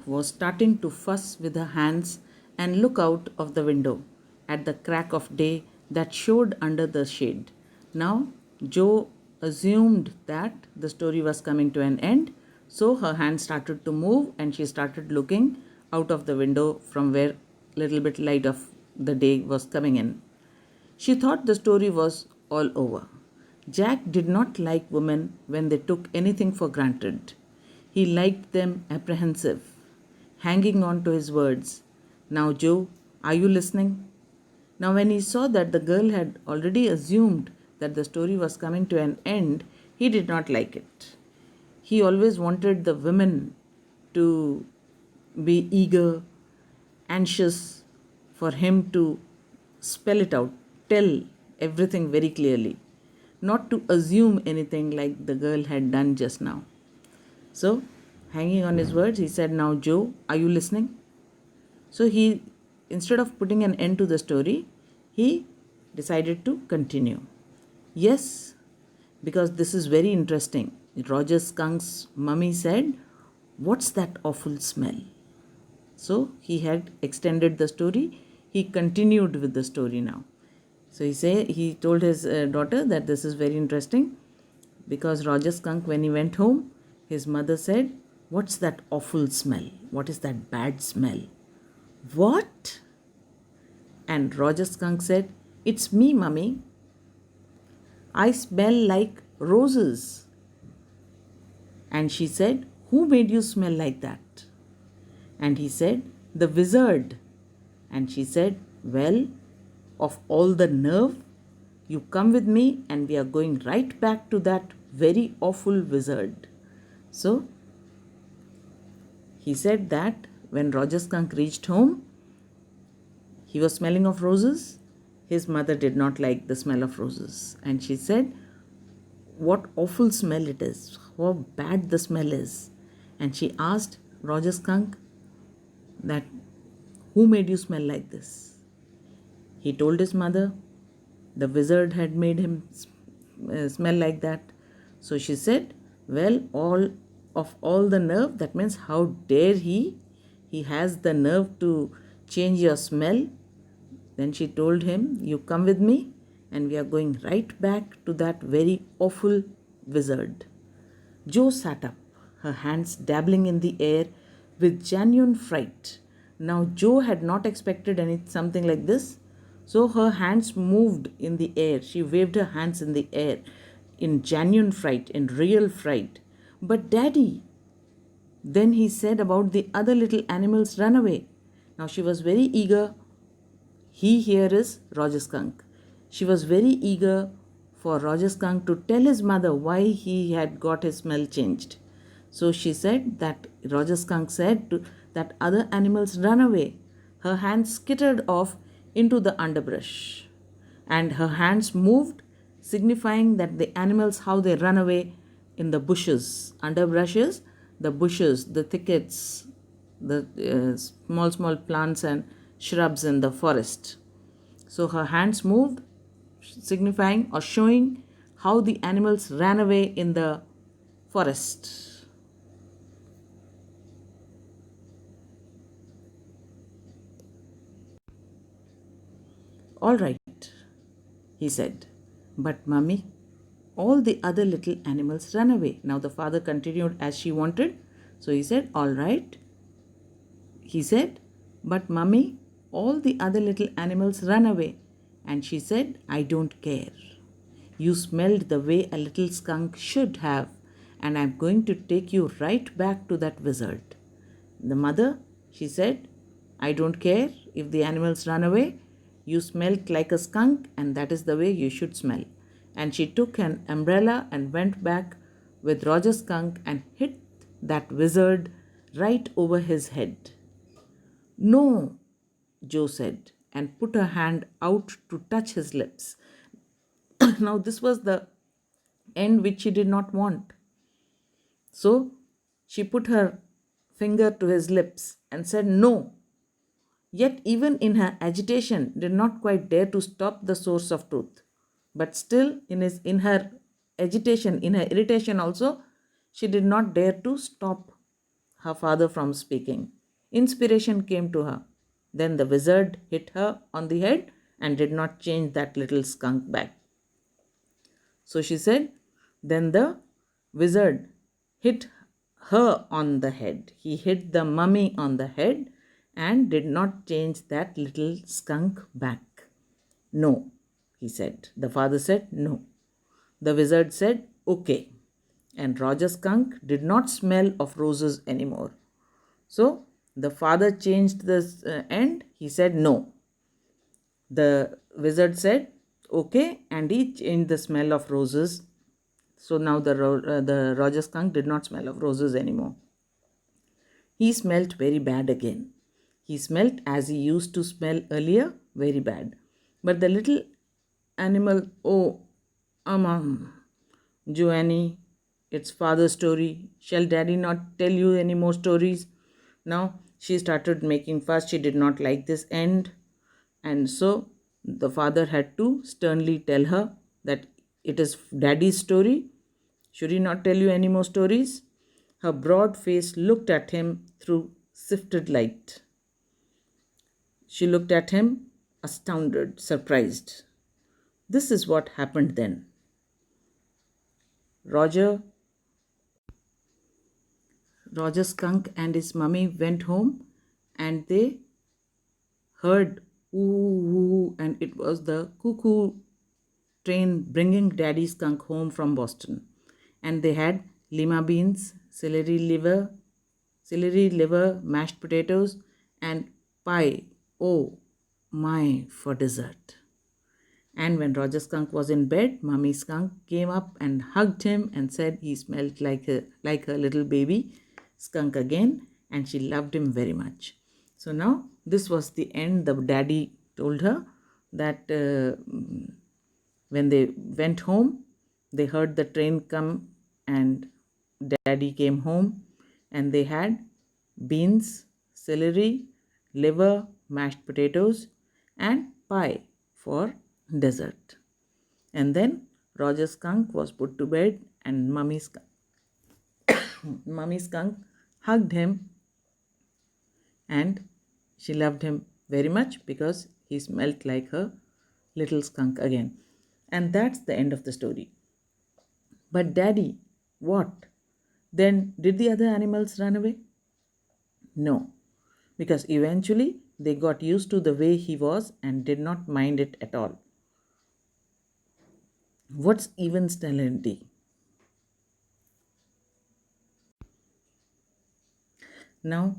was starting to fuss with her hands and look out of the window at the crack of day that showed under the shade. Now, Jo assumed that the story was coming to an end, so her hand started to move and she started looking out of the window from where little bit light of the day was coming in. She thought the story was all over. Jack did not like women when they took anything for granted. He liked them apprehensive, hanging on to his words. Now, Jo, are you listening? Now, when he saw that the girl had already assumed that the story was coming to an end, he did not like it. He always wanted the women to be eager, anxious for him to spell it out, tell everything very clearly, not to assume anything like the girl had done just now. So, hanging on his words, he said, "Now, Jo, are you listening?" So, instead of putting an end to the story, he decided to continue. Yes, because this is very interesting. Roger Skunk's mummy said, "What's that awful smell?" So he had extended the story. He continued with the story now. So he told his daughter that this is very interesting because Roger Skunk, when he went home, his mother said, "What's that awful smell? What is that bad smell?" "What?" And Roger Skunk said, "It's me, mummy. I smell like roses." And she said, "Who made you smell like that?" And he said, "The wizard." And she said, "Well, of all the nerve, you come with me and we are going right back to that very awful wizard." So he said that when Roger Skunk reached home, he was smelling of roses. His mother did not like the smell of roses. And she said, "What awful smell it is, how bad the smell is." And she asked Roger Skunk that, "Who made you smell like this?" He told his mother the wizard had made him smell like that. So she said, "Well, all the nerve, that means how dare he has the nerve to change your smell." Then she told him, "You come with me and we are going right back to that very awful wizard." Jo sat up, her hands dabbling in the air with genuine fright. Now Jo had not expected something like this, so her hands moved in the air. She waved her hands in the air in genuine fright, in real fright. "But Daddy," then he said about the other little animals run away. Now she was very eager. He here is Roger Skunk. She was very eager for Roger Skunk to tell his mother why he had got his smell changed. So she said that Roger Skunk said that other animals run away. Her hands skittered off into the underbrush, and her hands moved, signifying that the animals, how they run away in the bushes, underbrushes, the bushes, the thickets, the small plants and shrubs in the forest. So her hands moved, signifying or showing how the animals ran away in the forest. "All right," he said. "But mummy, all the other little animals ran away." Now the father continued as she wanted. So he said, "All right." He said, "But mummy, all the other little animals ran away." And she said, "I don't care. You smelled the way a little skunk should have, and I'm going to take you right back to that wizard." The mother, she said, "I don't care if the animals run away. You smelled like a skunk, and that is the way you should smell." And she took an umbrella and went back with Roger Skunk and hit that wizard right over his head. "No," Jo said, and put her hand out to touch his lips. Now, this was the end which she did not want. So, she put her finger to his lips and said, "No." Yet, even in her agitation, did not quite dare to stop the source of truth. But still, in her agitation, in her irritation also, she did not dare to stop her father from speaking. Inspiration came to her. Then the wizard hit her on the head and did not change that little skunk back. So she said, then the wizard hit her on the head. He hit the mummy on the head and did not change that little skunk back. No, he said. The father said, no. The wizard said, okay. And Roger Skunk did not smell of roses anymore. So the father changed the end. He said, no. The wizard said, okay, and he changed the smell of roses. So now the Roger Skunk did not smell of roses anymore. He smelt very bad again. He smelt as he used to smell earlier, very bad. But the little animal, oh, Joannie, it's father's story. Shall daddy not tell you any more stories? Now she started making fuss. She did not like this end. And so the father had to sternly tell her that it is daddy's story. Should he not tell you any more stories? Her broad face looked at him through sifted light. She looked at him, astounded, surprised. This is what happened then. Roger Skunk and his mummy went home and they heard ooh, ooh, and it was the cuckoo train bringing Daddy Skunk home from Boston. And they had lima beans, celery liver, mashed potatoes, and pie. Oh my, for dessert. And when Roger Skunk was in bed, Mummy Skunk came up and hugged him and said he smelled like her little baby skunk again, and she loved him very much. So now this was the end. The daddy told her that when they went home, they heard the train come, and daddy came home, and they had beans, celery, liver, mashed potatoes, and pie for dessert. And then Roger Skunk was put to bed, and Mummy Skunk hugged him, and she loved him very much because he smelt like her little skunk again. And that's the end of the story. But daddy, what? Then did the other animals run away? No, because eventually they got used to the way he was and did not mind it at all. What's even Stellanty? Now